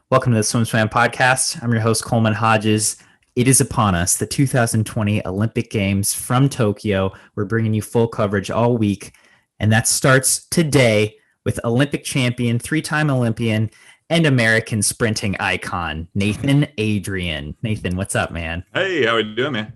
Welcome to the SwimSwam podcast. I'm your host, Coleman Hodges. It is upon us, the 2020 Olympic Games from Tokyo. We're bringing you full coverage all week, and that starts today with Olympic champion, three-time Olympian, and American sprinting icon, Nathan Adrian. Nathan, what's up, man? Hey, how are you doing, man?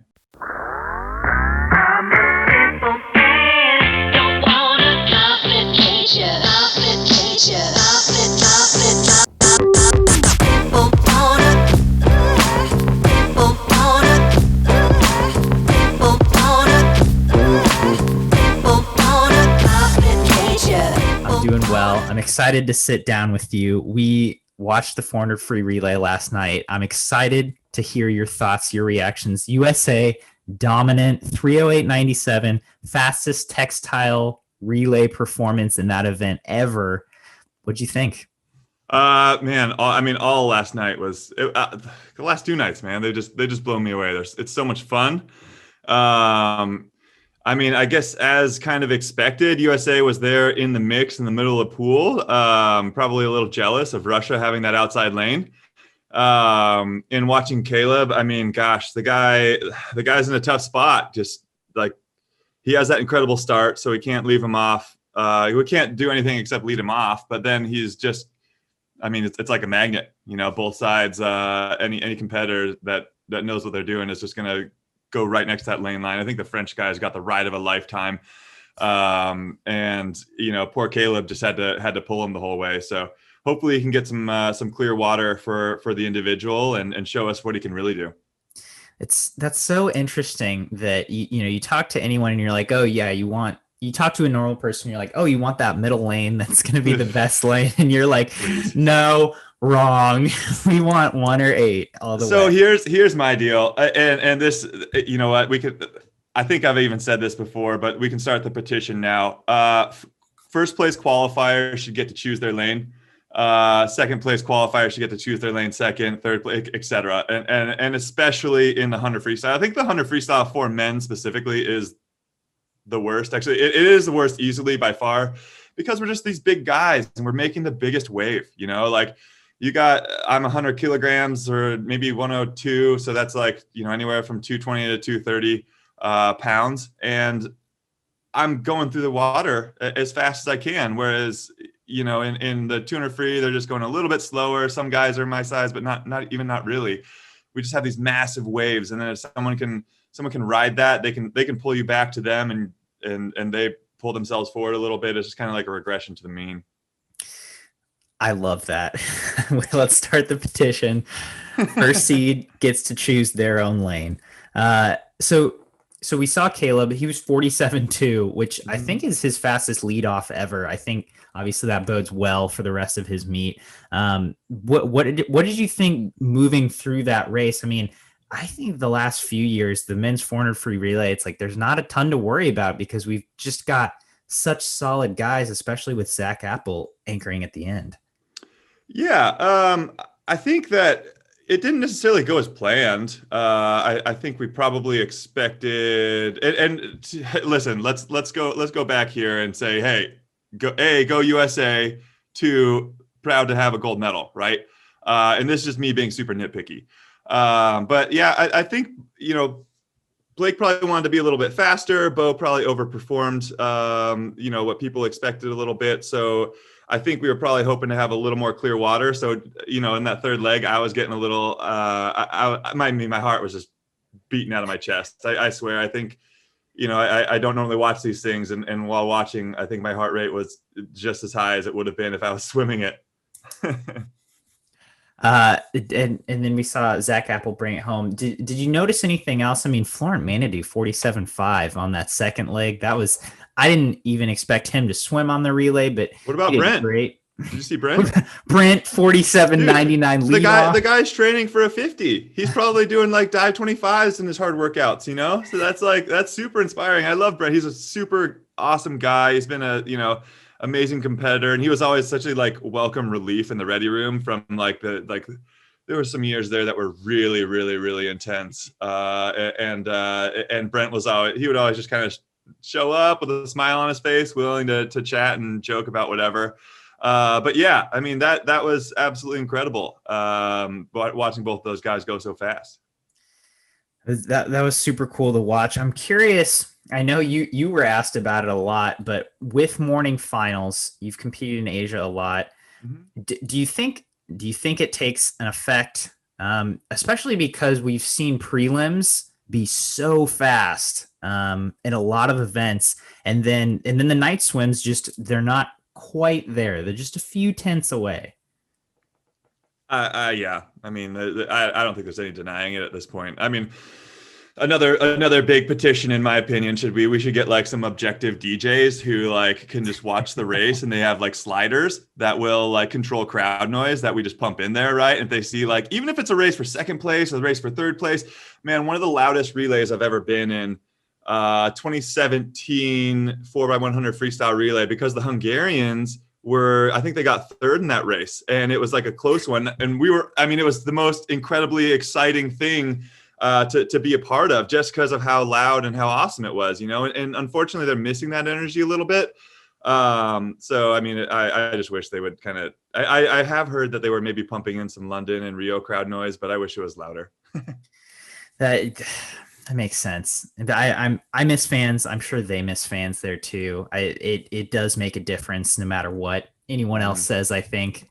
Doing well. I'm excited to sit down with you. We watched the 400 free relay last night. I'm excited to hear your thoughts, your reactions. USA dominant, 3:08.97, fastest textile relay performance in that event ever. What'd you think? Man, all last night was the last two nights, man. They just blow me away. It's so much fun. I guess as kind of expected, USA was there in the mix in the middle of the pool. Probably a little jealous of Russia having that outside lane. In watching Caeleb, gosh, the guy's in a tough spot. Just like he has that incredible start, so we can't leave him off. We can't do anything except lead him off. But then he's just, it's like a magnet. You know, both sides. Any competitor that knows what they're doing is just gonna go right next to that lane line. I think the French guy's got the ride of a lifetime. And poor Caeleb just had to pull him the whole way. So hopefully he can get some clear water for the individual and show us what he can really do. That's so interesting that you talk to anyone and you're like, oh yeah, you talk to a normal person, you're like, oh, you want that middle lane that's going to be the best lane, and you're like, no, wrong. We want 1 or 8 all the way. So here's my deal, and this, you know what, we could. I think I've even said this before, but we can start the petition now. First place qualifier should get to choose their lane. Second place qualifier should get to choose their lane second, third place, etc. And especially in the 100 freestyle. I think the 100 freestyle for men specifically is the worst. Actually, it is the worst easily by far, because we're just these big guys and we're making the biggest wave. You know, like I'm 100 kilograms or maybe 102, so that's like anywhere from 220 to 230 pounds, and I'm going through the water as fast as I can. Whereas in the 200 free, they're just going a little bit slower. Some guys are my size, but not really. We just have these massive waves, and then if someone can ride that, they can pull you back to them, and they pull themselves forward a little bit. It's just kind of like a regression to the mean. I love that. Let's start the petition. First seed gets to choose their own lane. So we saw Caeleb. He was 47.2, which I think is his fastest leadoff ever. I think obviously that bodes well for the rest of his meet. What did you think moving through that race? I think the last few years, the men's 400 free relay, it's like there's not a ton to worry about because we've just got such solid guys, especially with Zach Apple anchoring at the end. Yeah, I think that it didn't necessarily go as planned. I think we probably expected. Listen, let's go back here and say, hey, go USA. 2, proud to have a gold medal, right? And this is just me being super nitpicky. But yeah, I think Blake probably wanted to be a little bit faster. Bo probably overperformed. What people expected a little bit. So I think we were probably hoping to have a little more clear water. So, in that third leg, I was getting a little, my heart was just beating out of my chest. I swear, I think, I don't normally watch these things. And while watching, I think my heart rate was just as high as it would have been if I was swimming it. And then we saw Zach Apple bring it home. Did you notice anything else? Florent Manady, 47.5 on that second leg. I didn't even expect him to swim on the relay, but what about Brent? Great. Did you see Brent? Brent, 47.99 lead. The guy's training for a 50. He's probably doing like dive 25s in his hard workouts, So that's super inspiring. I love Brent. He's a super awesome guy. He's been amazing competitor, and he was always such a welcome relief in the ready room from there were some years there that were really, really, really intense. And Brent he would always just kind of show up with a smile on his face, willing to chat and joke about whatever. But yeah, I mean, that was absolutely incredible. Watching both those guys go so fast. That was super cool to watch. I'm curious. I know you were asked about it a lot, but with morning finals, you've competed in Asia a lot. Mhm. Do you think it takes an effect, especially because we've seen prelims be so fast in a lot of events, and then the night swims just they're not quite there. They're just a few tenths away. Yeah. I mean, I don't think there's any denying it at this point. I mean, another big petition, in my opinion, should be we should get like some objective DJs who like can just watch the race, and they have like sliders that will like control crowd noise that we just pump in there, right? And if they see like, even if it's a race for second place or a race for third place, man, one of the loudest relays I've ever been in, 2017 4x100 freestyle relay, because the Hungarians I think they got third in that race, and it was like a close one. And I mean, it was the most incredibly exciting thing to be a part of, just because of how loud and how awesome it was, and unfortunately they're missing that energy a little bit. So, I mean, I just wish they would I have heard that they were maybe pumping in some London and Rio crowd noise, but I wish it was louder. That that makes sense. And I miss fans. I'm sure they miss fans there too. It does make a difference no matter what anyone else says, I think.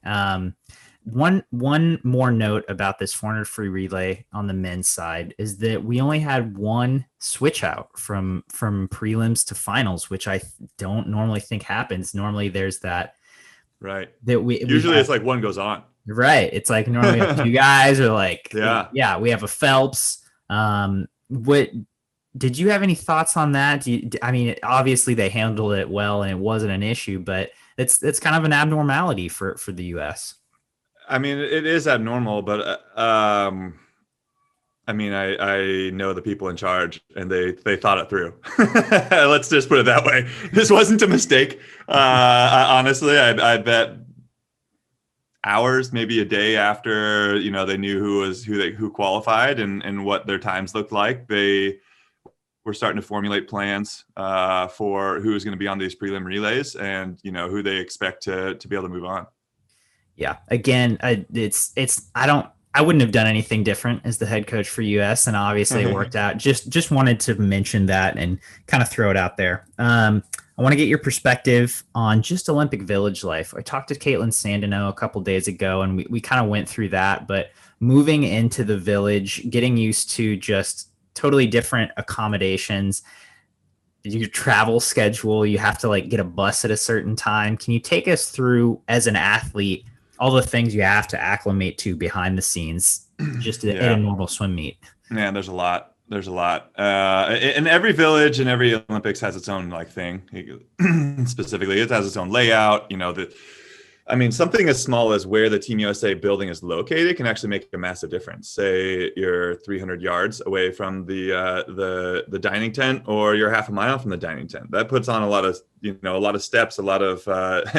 One more note about this 400 free relay on the men's side is that we only had one switch out from prelims to finals, which I don't normally think happens. Normally there's that Right. that we Usually have, it's like one goes on. right. It's like normally we have two guys, or like Yeah. we have a Phelps. What did you have any thoughts on that? I mean, obviously they handled it well and it wasn't an issue, but it's kind of an abnormality for the US. I mean, it is abnormal, but I mean, I know the people in charge, and they thought it through. Let's just put it that way. This wasn't a mistake. Honestly, I bet hours, maybe a day after they knew who qualified and what their times looked like, they were starting to formulate plans for who was going to be on these prelim relays, and who they expect to be able to move on. Yeah. Again, I wouldn't have done anything different as the head coach for US, and obviously it worked out. Just wanted to mention that and kind of throw it out there. I want to get your perspective on just Olympic Village life. I talked to Caitlin Sandino a couple days ago, and we kind of went through that, but moving into the village, getting used to just totally different accommodations, your travel schedule, you have to like get a bus at a certain time. Can you take us through, as an athlete, all the things you have to acclimate to behind the scenes just at a normal swim meet? Yeah, there's a lot. There's a lot. And every village and every Olympics has its own like thing. Specifically, it has its own layout. I mean, something as small as where the Team USA building is located can actually make a massive difference. Say you're 300 yards away from the dining tent, or you're half a mile from the dining tent. That puts on a lot of steps, a lot of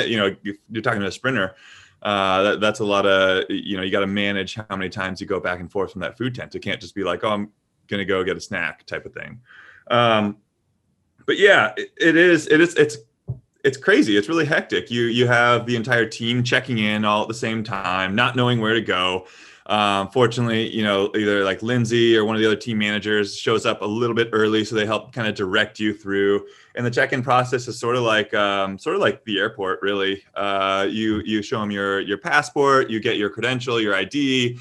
you're talking to a sprinter. That's a lot of you got to manage how many times you go back and forth from that food tent. It can't just be like, oh, I'm gonna go get a snack type of thing. But yeah, it's crazy. It's really hectic. You have the entire team checking in all at the same time, not knowing where to go. Fortunately, either like Lindsay or one of the other team managers shows up a little bit early, so they help kind of direct you through. And the check-in process is sort of like the airport, really. You show them your passport, you get your credential, your ID.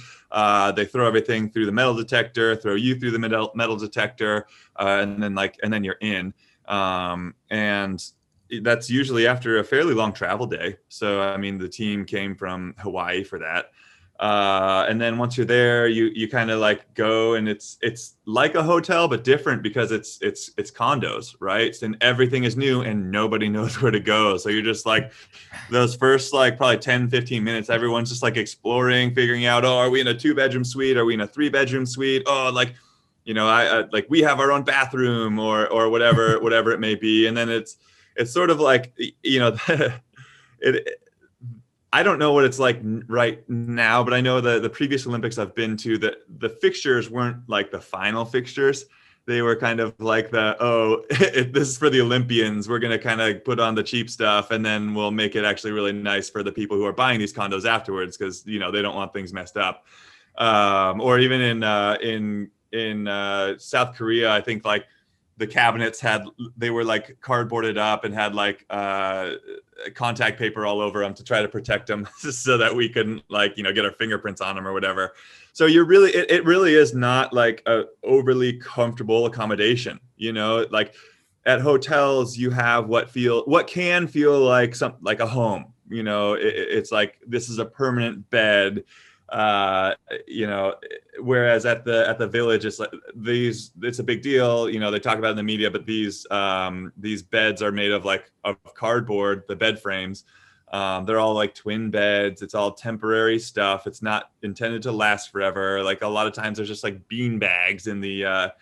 They throw everything through the metal detector, throw you through the metal detector, and then you're in. And that's usually after a fairly long travel day. So, I mean, the team came from Hawaii for that. And then once you're there, you kind of like go, and it's like a hotel, but different because it's condos, right? And everything is new and nobody knows where to go. So you're just like those first like probably 10, 15 minutes, everyone's just like exploring, figuring out, oh, are we in a 2-bedroom suite? Are we in a 3-bedroom suite? Oh, like, I like we have our own bathroom or whatever it may be. And then it's sort of like, I don't know what it's like right now, but I know the previous Olympics I've been to, the fixtures weren't like the final fixtures. they were kind of like this is for the Olympians. We're going to kind of put on the cheap stuff, and then we'll make it actually really nice for the people who are buying these condos afterwards, because they don't want things messed up. Or even in South Korea, I think like the cabinets they were like cardboarded up and had like contact paper all over them to try to protect them so that we couldn't get our fingerprints on them or whatever. So it really is not like a overly comfortable accommodation. Like at hotels, you have what can feel like like a home. It's like, this is a permanent bed. Whereas at the Village, it's like it's a big deal. They talk about it in the media, but these beds are made of cardboard, the bed frames. They're all like twin beds. It's all temporary stuff. It's not intended to last forever. Like a lot of times there's just like bean bags in the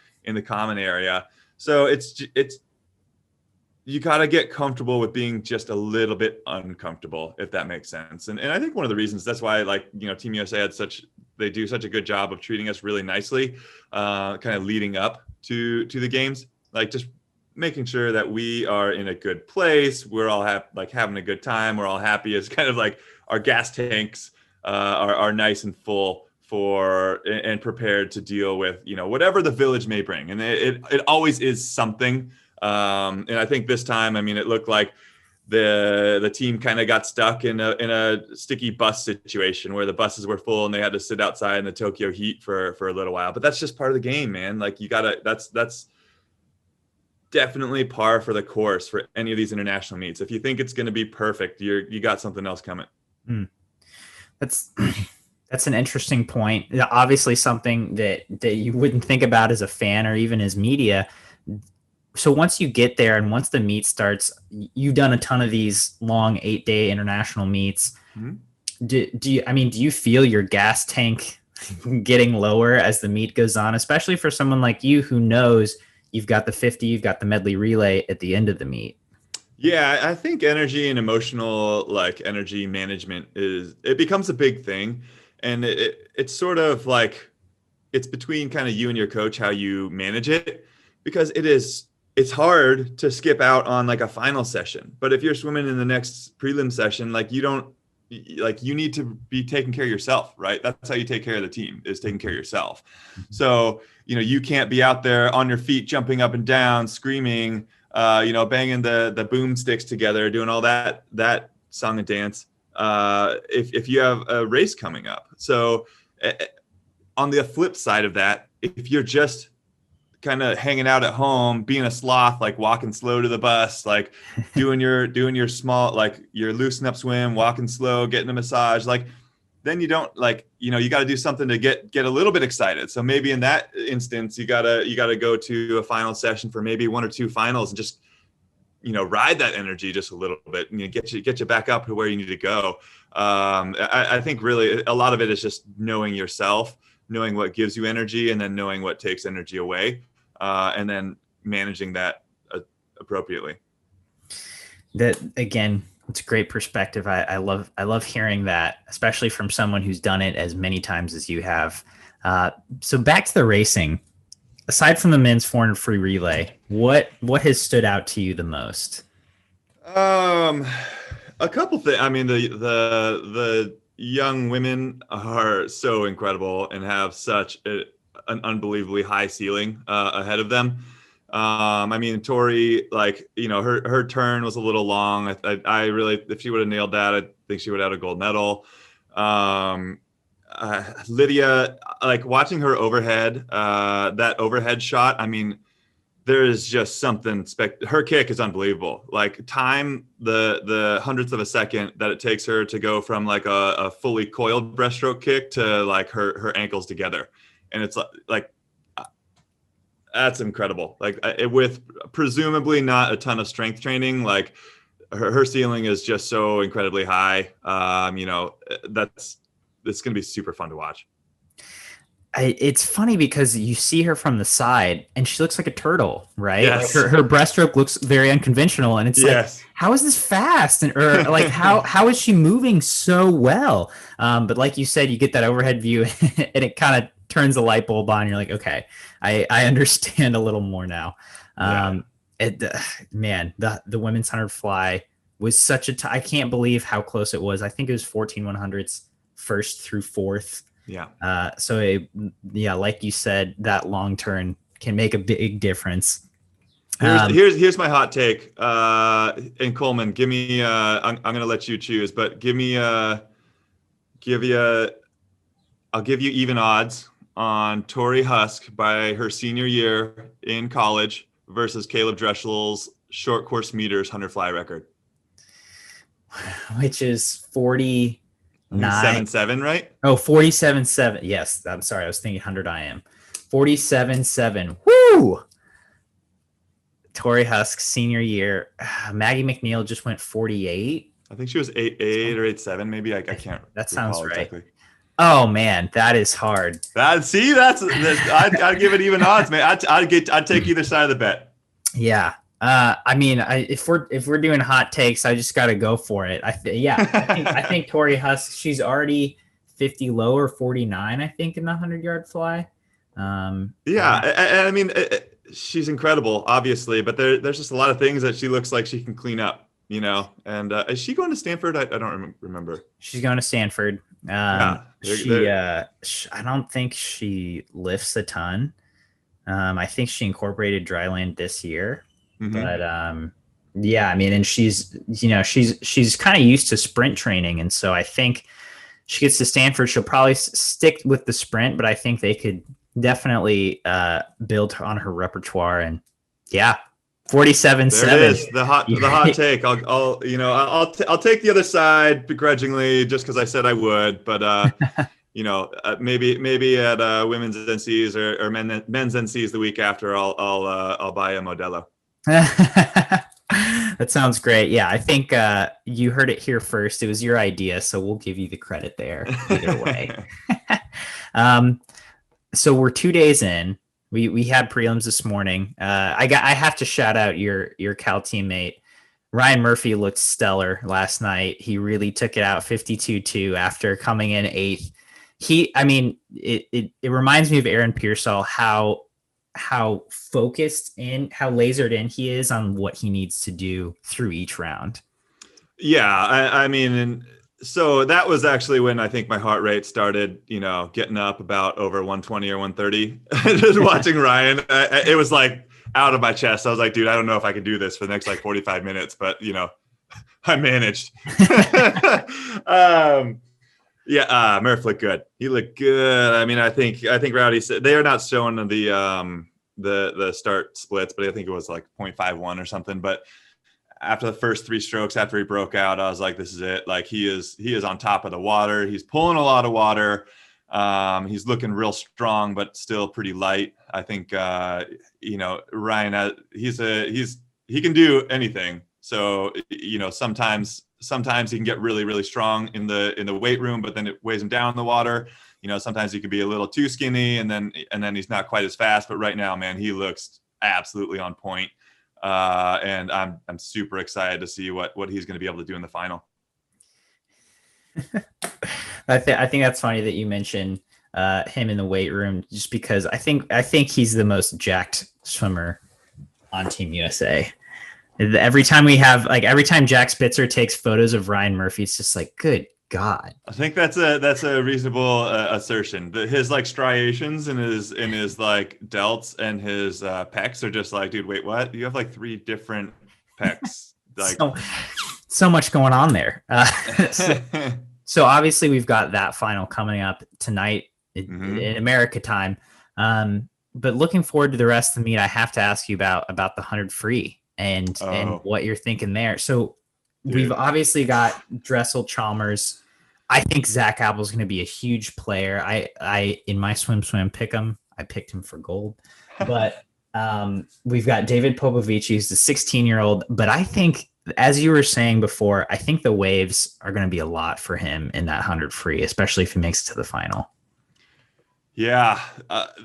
common area. So it's you got to get comfortable with being just a little bit uncomfortable, if that makes sense. And I think one of the reasons that's why Team USA they do such a good job of treating us really nicely, kind of leading up to the games, like just making sure that we are in a good place. We're all having a good time. We're all happy. It's kind of like our gas tanks are nice and full and prepared to deal with, whatever the Village may bring. And it always is something. And I think this time, it looked like the team kind of got stuck in a sticky bus situation where the buses were full and they had to sit outside in the Tokyo heat for a little while. But that's just part of the game, man. Like that's definitely par for the course for any of these international meets. If you think it's going to be perfect, you got something else coming. That's an interesting point. Obviously something that you wouldn't think about as a fan or even as media. So once you get there and once the meet starts, you've done a ton of these long 8-day international meets. Mm-hmm. Do you feel your gas tank getting lower as the meet goes on, especially for someone like you who knows you've got the 50, you've got the medley relay at the end of the meet? Yeah, I think energy and emotional energy management it becomes a big thing. And it's sort of like, it's between kind of you and your coach, how you manage it, because it's hard to skip out on a final session. But if you're swimming in the next prelim session, you need to be taking care of yourself, right? That's how you take care of the team, is taking care of yourself. Mm-hmm. So, you can't be out there on your feet, jumping up and down, screaming, banging the boom sticks together, doing all that song and dance, if you have a race coming up. So on the flip side of that, if you're just kind of hanging out at home, being a sloth, walking slow to the bus, doing your small, your loosen up swim, walking slow, getting a massage, then you don't you got to do something to get a little bit excited. So maybe in that instance, you gotta go to a final session for maybe one or two finals and just, ride that energy just a little bit and get you back up to where you need to go. I think really a lot of it is just knowing yourself, knowing what gives you energy, and then knowing what takes energy away. And then managing that appropriately. That, again, it's a great perspective. I love hearing that, especially from someone who's done it as many times as you have. So back to the racing. Aside from the men's 400 free relay, what has stood out to you the most? A couple things. The young women are so incredible and have such an unbelievably high ceiling ahead of them. Tori, her turn was a little long. I really, if she would have nailed that, I think she would have had a gold medal. Lydia, watching her overhead, that overhead shot, there is just something her kick is unbelievable. Time, the hundredth of a second that it takes her to go from a fully coiled breaststroke kick to her ankles together. And it's that's incredible. With presumably not a ton of strength training, her ceiling is just so incredibly high. It's going to be super fun to watch. It's funny because you see her from the side and she looks like a turtle, right? Yes. Her breaststroke looks very unconventional, and it's yes. How is this fast? And how is she moving so well? But like you said, you get that overhead view and it kind of turns the light bulb on. You're like, okay, I understand a little more now. Man, the women's 100 fly was such I can't believe how close it was. I think it was 14 100s first through fourth. Yeah. Like you said, that long turn can make a big difference. Here's my hot take. And Coleman, give me. I'm going to let you choose, but I'll give you even odds on Tori Husk by her senior year in college versus Caeleb Dressel's short course meters 100 fly record, which is 47.7, right? Oh, 47.7. Yes, I'm sorry, I was thinking 100 IM. 47.7. Woo! Tori Husk senior year. Maggie McNeil just went 48. I think she was 8.8 or 8.7, maybe. I can't. That sounds right. Exactly. Oh man, that is hard. I'd give it even odds, man. I'd take either side of the bet. Yeah. If we're doing hot takes, I just got to go for it. I think Tori Husk, she's already 50 low or 49, I think, in the 100-yard fly. And I mean, she's incredible, obviously, but there's just a lot of things that she looks like she can clean up, you know. And is she going to Stanford? I don't remember. She's going to Stanford. I don't think she lifts a ton. I think she incorporated dryland this year, but and she's kind of used to sprint training, and so I think she gets to Stanford, she'll probably stick with the sprint, but I think they could definitely build on her repertoire. And 47.7. There it is, the hot take. I'll take the other side begrudgingly just because I said I would, but maybe at women's NCs or men's NCs the week after, I'll buy a Modelo. That sounds great. Yeah, I think you heard it here first. It was your idea, so we'll give you the credit there either way. So we're 2 days in. We had prelims this morning. I have to shout out your Cal teammate. Ryan Murphy looked stellar last night. He really took it out 52-2 after coming in 8th. It reminds me of Aaron Pearsall, how focused and how lasered in he is on what he needs to do through each round. Yeah, so that was actually when I think my heart rate started, getting up about over 120 or 130. Just watching Ryan, it was like out of my chest. I was like, dude, I don't know if I can do this for the next 45 minutes, but I managed. Murph looked good. He looked good. I think Rowdy said they are not showing the start splits, but I think it was like 0.51 or something. But after the first 3 strokes, after he broke out, I was like, this is it. Like he is on top of the water. He's pulling a lot of water. He's looking real strong, but still pretty light. I think, Ryan, he can do anything. So, sometimes he can get really, really strong in the weight room, but then it weighs him down in the water. Sometimes he can be a little too skinny and then he's not quite as fast, but right now, man, he looks absolutely on point. And I'm super excited to see what he's going to be able to do in the final. I think that's funny that you mentioned him in the weight room, just because I think he's the most jacked swimmer on Team USA. Every time Jack Spitzer takes photos of Ryan Murphy, it's just like, good God. I think that's a reasonable assertion. His striations in his like delts and his pecs are just like, dude, wait, what? You have 3 different pecs. Like so much going on there. So obviously we've got that final coming up tonight in America time. But looking forward to the rest of the meet, I have to ask you about the 100 free and what you're thinking there. So we've obviously got Dressel, Chalmers. I think Zach Apple's going to be a huge player. I in my SwimSwam pick him. I picked him for gold, but we've got David Popovici, who's the 16-year-old. But I think, as you were saying before, I think the waves are going to be a lot for him in that 100 free, especially if he makes it to the final. Yeah,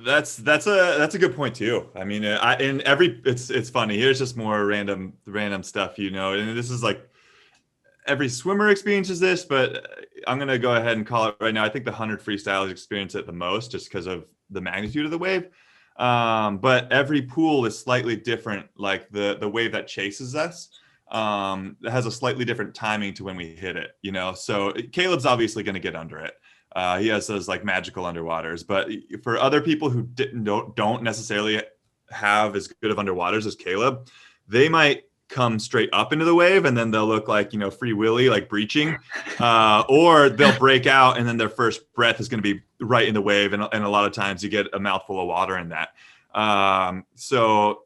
that's a good point too. It's funny. Here's just more random stuff, and this is like every swimmer experiences this, but I'm going to go ahead and call it right now. I think the 100 freestylers experience it the most just because of the magnitude of the wave. But every pool is slightly different. Like the wave that chases us has a slightly different timing to when we hit it, you know? So Caeleb's obviously going to get under it. He has those like magical underwaters, but for other people who don't necessarily have as good of underwaters as Caeleb, they might come straight up into the wave and then they'll look like, you know, Free Willy, like breaching, or they'll break out and then their first breath is going to be right in the wave. And a lot of times you get a mouthful of water in that. So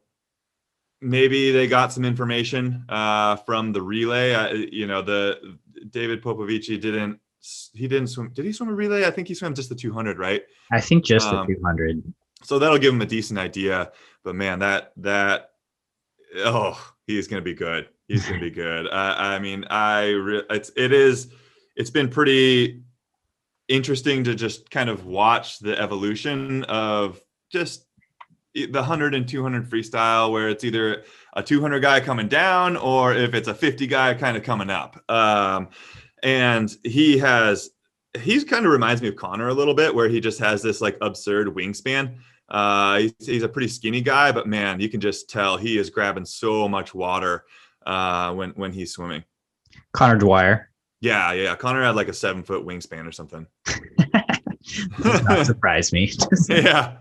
maybe they got some information from the relay. You know, the David Popovici didn't swim. Did he swim a relay? I think he swam just the 200, right? I think just the 200. So that'll give him a decent idea. But man, he's going to be good. He's going to be good. I mean, it's been pretty interesting to just kind of watch the evolution of just the 100 and 200 freestyle, where it's either a 200 guy coming down or if it's a 50 guy kind of coming up. And he's kind of reminds me of Connor a little bit, where he just has this like absurd wingspan. He's a pretty skinny guy, but man, you can just tell he is grabbing so much water when he's swimming. Connor Dwyer. Yeah. Connor had like a 7-foot wingspan or something. Does not surprise me. Yeah.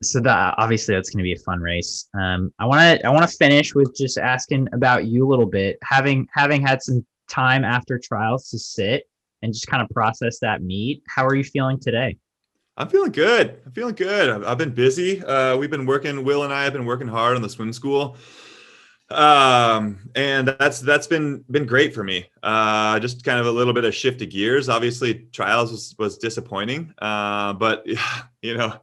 So obviously that's going to be a fun race. I want to finish with just asking about you a little bit, having had some time after trials to sit and just kind of process that meet. How are you feeling today? I'm feeling good. I've been busy. Will and I have been working hard on the swim school. And that's been great for me. Just kind of a little bit of shift of gears. Obviously trials was disappointing. But you know,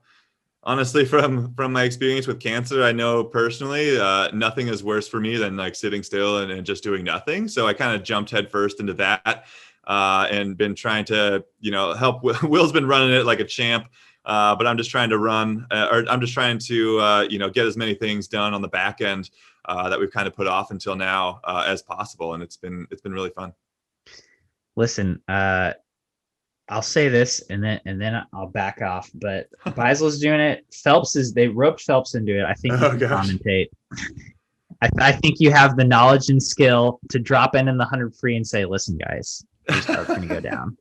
honestly, from my experience with cancer, I know personally, nothing is worse for me than like sitting still and just doing nothing. So I kind of jumped headfirst into that. And been trying to, you know, help. Will's been running it like a champ, but I'm just trying to you know, get as many things done on the back end that we've kind of put off until now as possible, and it's been really fun. Listen, I'll say this and then I'll back off. But Beisel's doing it. They roped Phelps into it. I think he can commentate. I think you have the knowledge and skill to drop in the 100 free and say, "Listen, guys, this part's going to go down."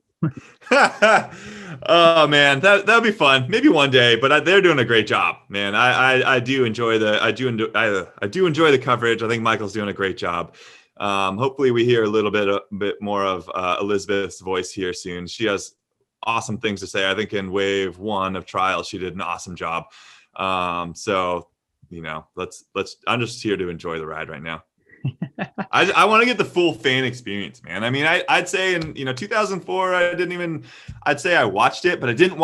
Oh man, that would be fun. Maybe one day, but they're doing a great job, man. I do enjoy the coverage. I think Michael's doing a great job. Hopefully we hear a bit more of Elizabeth's voice here soon. She has awesome things to say. I think in wave 1 of trials, she did an awesome job. So, you know, I'm just here to enjoy the ride right now. I want to get the full fan experience, man. I mean, I'd say in 2004, I'd say I watched it, but I didn't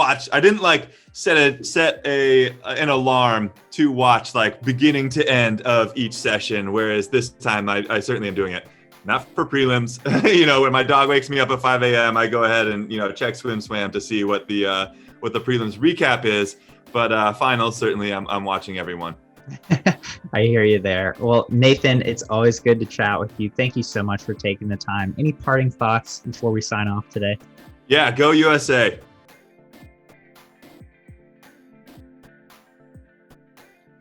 like set an alarm to watch like beginning to end of each session. Whereas this time I certainly am doing it. Not for prelims, you know, when my dog wakes me up at 5 a.m., I go ahead and, you know, check SwimSwam to see what the prelims recap is. But finals, certainly I'm watching everyone. I hear you there. Well, Nathan, it's always good to chat with you. Thank you so much for taking the time. Any parting thoughts before we sign off today? Yeah, go USA.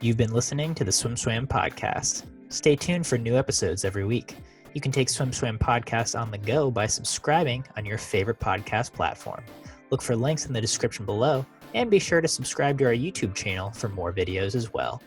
You've been listening to the SwimSwam podcast. Stay tuned for new episodes every week. You can take SwimSwam podcast on the go by subscribing on your favorite podcast platform. Look for links in the description below, and be sure to subscribe to our YouTube channel for more videos as well.